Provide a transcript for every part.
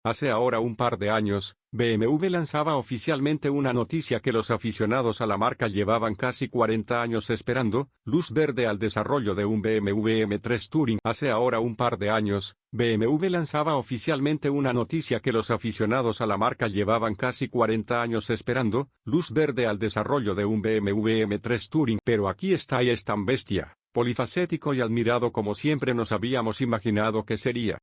Hace ahora un par de años, BMW lanzaba oficialmente una noticia que los aficionados a la marca llevaban casi 40 años esperando, luz verde al desarrollo de un BMW M3 Touring. Hace ahora un par de años, BMW lanzaba oficialmente una noticia que los aficionados a la marca llevaban casi 40 años esperando, luz verde al desarrollo de un BMW M3 Touring. Pero aquí está y es tan bestia, polifacético y admirado como siempre nos habíamos imaginado que sería.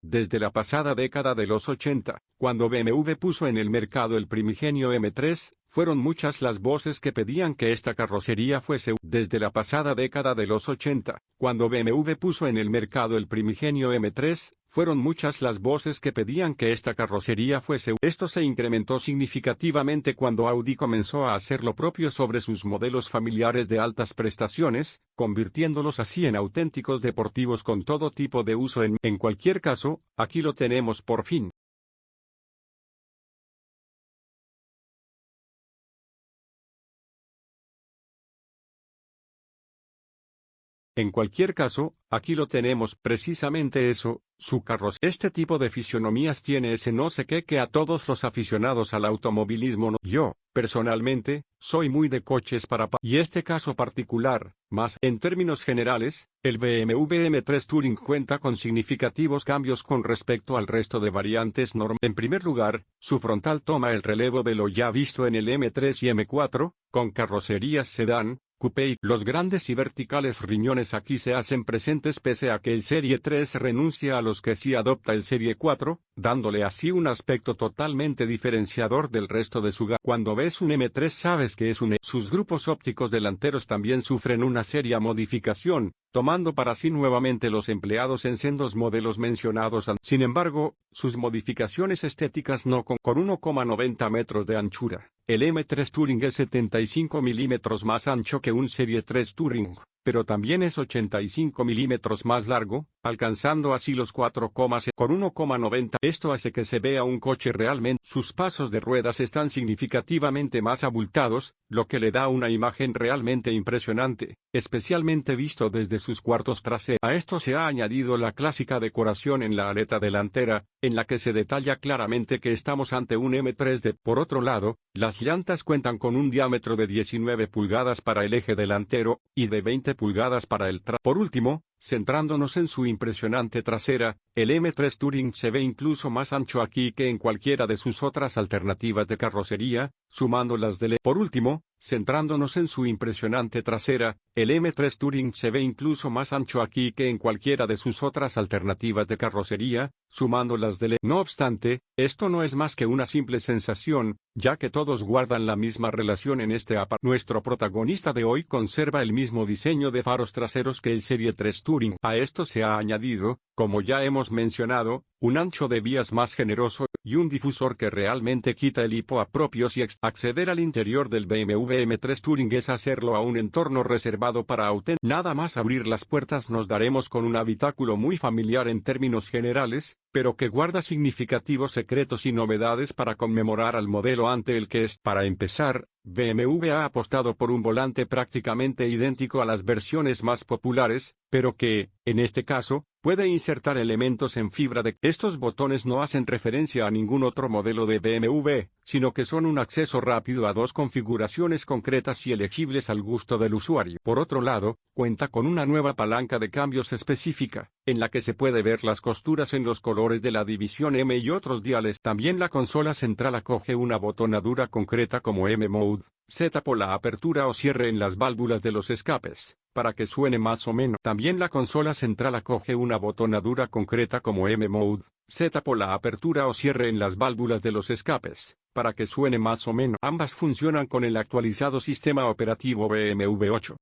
Desde la pasada década de los 80, cuando BMW puso en el mercado el primigenio M3, fueron muchas las voces que pedían que esta carrocería fuese. Desde la pasada década de los 80, cuando BMW puso en el mercado el primigenio M3, fueron muchas las voces que pedían que esta carrocería fuese. Esto se incrementó significativamente cuando Audi comenzó a hacer lo propio sobre sus modelos familiares de altas prestaciones, convirtiéndolos así en auténticos deportivos con todo tipo de uso. En cualquier caso, aquí lo tenemos por fin. En cualquier caso, aquí lo tenemos, precisamente eso, su carrocería. Este tipo de fisionomías tiene ese no sé qué que a todos los aficionados al automovilismo no. Yo, personalmente, soy muy de coches y este caso particular, más en términos generales, el BMW M3 Touring cuenta con significativos cambios con respecto al resto de variantes normales. En primer lugar, su frontal toma el relevo de lo ya visto en el M3 y M4, con carrocerías sedán, coupé. Los grandes y verticales riñones aquí se hacen presentes pese a que el Serie 3 renuncia a los que sí adopta el Serie 4, dándole así un aspecto totalmente diferenciador del resto de su gama. Cuando ves un M3 sabes que es un E. Sus grupos ópticos delanteros también sufren una seria modificación, tomando para sí nuevamente los empleados en sendos modelos mencionados. Sin embargo, sus modificaciones estéticas no con 1,90 metros de anchura. El M3 Touring es 75 milímetros más ancho que un Serie 3 Touring, pero también es 85 milímetros más largo, alcanzando así los 4,6 con 1,90. Esto hace que se vea un coche realmente. Sus pasos de ruedas están significativamente más abultados, lo que le da una imagen realmente impresionante, especialmente visto desde sus cuartos traseros. A esto se ha añadido la clásica decoración en la aleta delantera, en la que se detalla claramente que estamos ante un M3D. Por otro lado, las llantas cuentan con un diámetro de 19 pulgadas para el eje delantero, y de 20 pulgadas para el trasero. Por último, centrándonos en su impresionante trasera, el M3 Touring se ve incluso más ancho aquí que en cualquiera de sus otras alternativas de carrocería, sumando las del Por último, centrándonos en su impresionante trasera, el M3 Touring se ve incluso más ancho aquí que en cualquiera de sus otras alternativas de carrocería, sumando las del No obstante, esto no es más que una simple sensación, ya que todos guardan la misma relación en este apartado. Nuestro protagonista de hoy conserva el mismo diseño de faros traseros que el Serie 3 Touring. A esto se ha añadido, como ya hemos mencionado, un ancho de vías más generoso, y un difusor que realmente quita el hipo a propios y acceder al interior del BMW M3 Touring es hacerlo a un entorno reservado para auténticos. Nada más abrir las puertas nos daremos con un habitáculo muy familiar en términos generales, pero que guarda significativos secretos y novedades para conmemorar al modelo ante el que es. Para empezar, BMW ha apostado por un volante prácticamente idéntico a las versiones más populares, pero que, en este caso, puede insertar elementos en fibra de. Estos botones no hacen referencia a ningún otro modelo de BMW, sino que son un acceso rápido a dos configuraciones concretas y elegibles al gusto del usuario. Por otro lado, cuenta con una nueva palanca de cambios específica, en la que se puede ver las costuras en los colores de la división M y otros diales. También la consola central acoge una botonadura concreta como M-Mode, Z por la apertura o cierre en las válvulas de los escapes, para que suene más o menos. También la consola central acoge una botonadura concreta como M-Mode, Z por la apertura o cierre en las válvulas de los escapes, para que suene más o menos. Ambas funcionan con el actualizado sistema operativo BMW 8.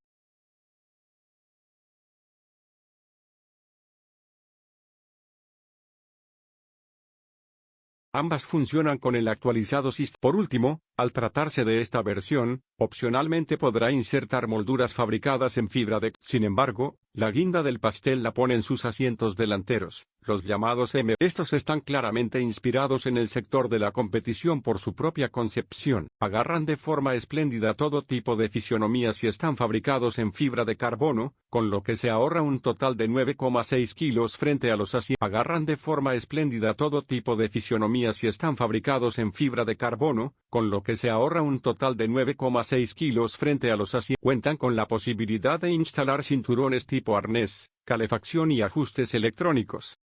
Ambas funcionan con el actualizado sistema. Por último, al tratarse de esta versión, opcionalmente podrá insertar molduras fabricadas en fibra de. Sin embargo, La guinda del pastel la ponen sus asientos delanteros, los llamados M. Estos están claramente inspirados en el sector de la competición por su propia concepción. Agarran de forma espléndida todo tipo de fisionomías y están fabricados en fibra de carbono, con lo que se ahorra un total de 9,6 kilos frente a los asientos. Agarran de forma espléndida todo tipo de fisionomías y están fabricados en fibra de carbono, con lo que se ahorra un total de 9,6 kilos frente a los asientos. Cuentan con la posibilidad de instalar cinturones tipo arnés, calefacción y ajustes electrónicos.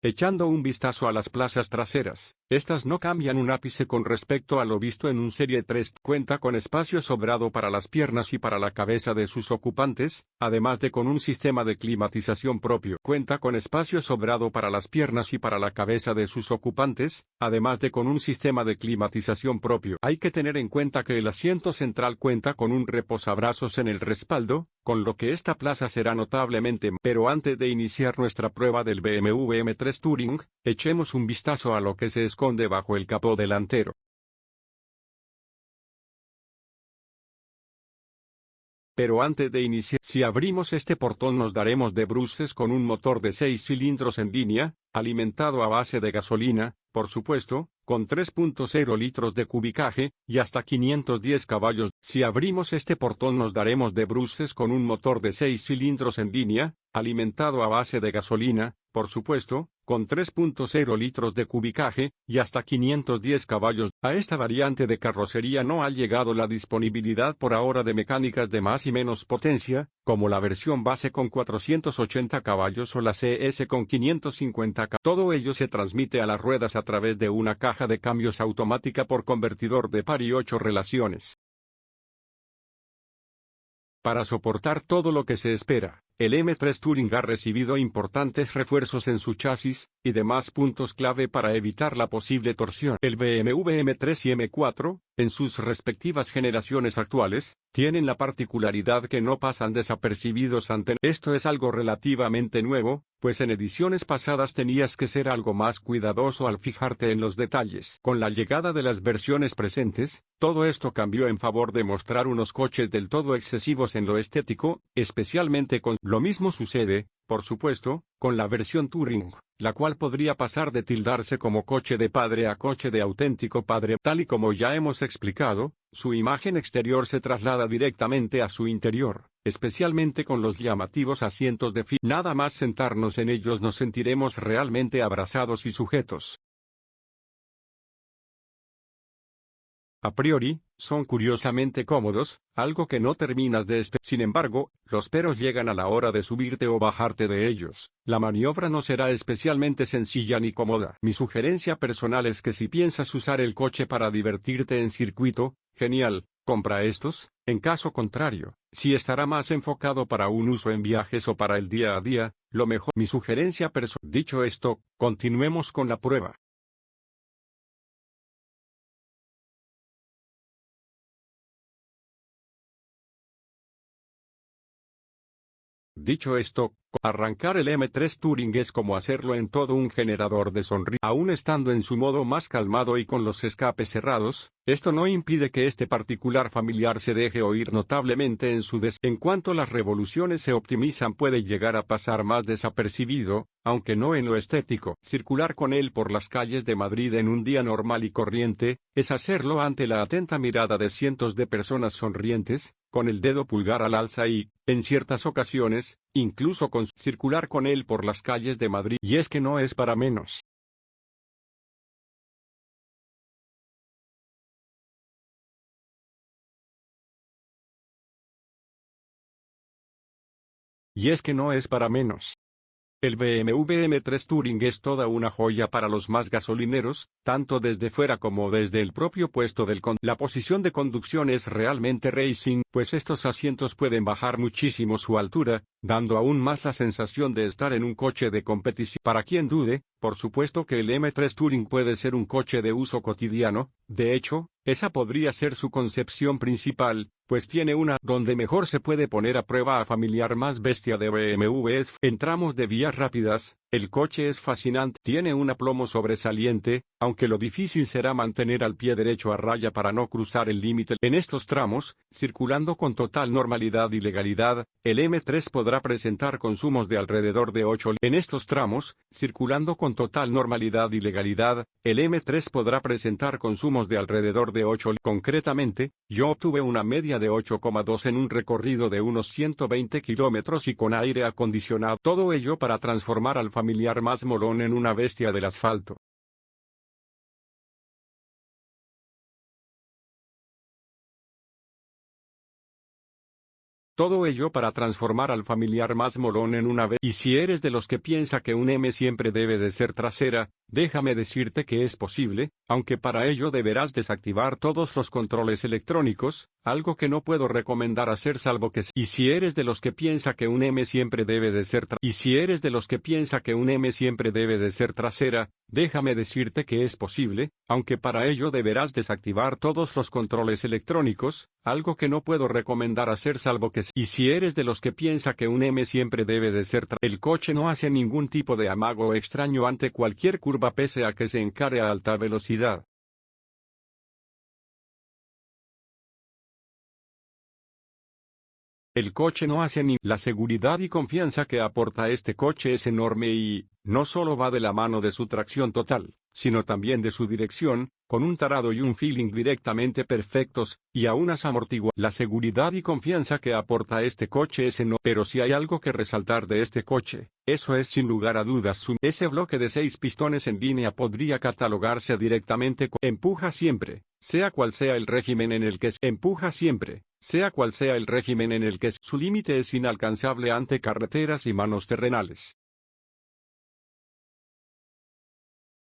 Echando un vistazo a las plazas traseras, estas no cambian un ápice con respecto a lo visto en un Serie 3. Cuenta con espacio sobrado para las piernas y para la cabeza de sus ocupantes, además de con un sistema de climatización propio. Cuenta con espacio sobrado para las piernas y para la cabeza de sus ocupantes, además de con un sistema de climatización propio. Hay que tener en cuenta que el asiento central cuenta con un reposabrazos en el respaldo, con lo que esta plaza será notablemente. Pero antes de iniciar nuestra prueba del BMW M3 Touring, echemos un vistazo a lo que se esconde bajo el capó delantero. Pero antes de iniciar, si abrimos este portón nos daremos de bruces con un motor de 6 cilindros en línea, alimentado a base de gasolina, por supuesto, con 3.0 litros de cubicaje, y hasta 510 caballos. Si abrimos este portón nos daremos de bruces con un motor de 6 cilindros en línea, alimentado a base de gasolina, por supuesto, con 3.0 litros de cubicaje, y hasta 510 caballos. A esta variante de carrocería no ha llegado la disponibilidad por ahora de mecánicas de más y menos potencia, como la versión base con 480 caballos o la CS con 550 caballos. Todo ello se transmite a las ruedas a través de una caja de cambios automática por convertidor de par y 8 relaciones. Para soportar todo lo que se espera, el M3 Touring ha recibido importantes refuerzos en su chasis, y demás puntos clave para evitar la posible torsión. El BMW M3 y M4, en sus respectivas generaciones actuales, tienen la particularidad que no pasan desapercibidos ante. Esto es algo relativamente nuevo, pues en ediciones pasadas tenías que ser algo más cuidadoso al fijarte en los detalles. Con la llegada de las versiones presentes, todo esto cambió en favor de mostrar unos coches del todo excesivos en lo estético, especialmente con. Lo mismo sucede, por supuesto, con la versión Touring, la cual podría pasar de tildarse como coche de padre a coche de auténtico padre. Tal y como ya hemos explicado, su imagen exterior se traslada directamente a su interior, especialmente con los llamativos asientos de fibra. Nada más sentarnos en ellos nos sentiremos realmente abrazados y sujetos. A priori, son curiosamente cómodos, algo que no terminas de esperar. Sin embargo, los peros llegan a la hora de subirte o bajarte de ellos. La maniobra no será especialmente sencilla ni cómoda. Mi sugerencia personal es que si piensas usar el coche para divertirte en circuito, genial, compra estos. En caso contrario, si estará más enfocado para un uso en viajes o para el día a día, lo mejor. Mi sugerencia personal. Dicho esto, continuemos con la prueba. Dicho esto, arrancar el M3 Touring es como hacerlo en todo un generador de sonrisa. Aún estando en su modo más calmado y con los escapes cerrados, esto no impide que este particular familiar se deje oír notablemente en su En cuanto las revoluciones se optimizan puede llegar a pasar más desapercibido, aunque no en lo estético. Circular con él por las calles de Madrid en un día normal y corriente, es hacerlo ante la atenta mirada de cientos de personas sonrientes, con el dedo pulgar al alza y, en ciertas ocasiones, incluso con circular con él por las calles de Madrid. Y es que no es para menos. Y es que no es para menos. El BMW M3 Touring es toda una joya para los más gasolineros, tanto desde fuera como desde el propio puesto del conductor. La posición de conducción es realmente racing, pues estos asientos pueden bajar muchísimo su altura, dando aún más la sensación de estar en un coche de competición. Para quien dude, por supuesto que el M3 Touring puede ser un coche de uso cotidiano, de hecho, esa podría ser su concepción principal, pues tiene una donde mejor se puede poner a prueba a familiar más bestia de BMW. En tramos de vías rápidas, El coche es fascinante, tiene un aplomo sobresaliente, aunque lo difícil será mantener al pie derecho a raya para no cruzar el límite. En estos tramos, circulando con total normalidad y legalidad, el M3 podrá presentar consumos de alrededor de 8 litros. En estos tramos, circulando con total normalidad y legalidad, el M3 podrá presentar consumos de alrededor de 8 litros. Concretamente, yo obtuve una media de 8,2 en un recorrido de unos 120 kilómetros y con aire acondicionado. Todo ello para transformar al familiar más molón en una bestia del asfalto. Todo ello para transformar al familiar más molón en una bestia. Y si eres de los que piensa que un M siempre debe de ser trasera, déjame decirte que es posible, aunque para ello deberás desactivar todos los controles electrónicos, algo que no puedo recomendar hacer salvo que... Y si eres de los que piensa que un M siempre debe de ser trasera, déjame decirte que es posible, aunque para ello deberás desactivar todos los controles electrónicos, algo que no puedo recomendar hacer salvo que... Y si eres de los que piensa que un M siempre debe de ser trasera, el coche no hace ningún tipo de amago extraño ante cualquier curva pese a que se encare a alta velocidad. El coche no hace ni... La seguridad y confianza que aporta este coche es enorme y, no solo va de la mano de su tracción total, sino también de su dirección, con un tarado y un feeling directamente perfectos, y a unas amortiguadoras. La seguridad y confianza que aporta este coche es enorme. Pero si hay algo que resaltar de este coche, eso es sin lugar a dudas ese bloque de 6 pistones en línea podría catalogarse directamente como empuja siempre, sea cual sea el régimen en el que empuja siempre. Sea cual sea el régimen en el que su límite es inalcanzable ante carreteras y manos terrenales.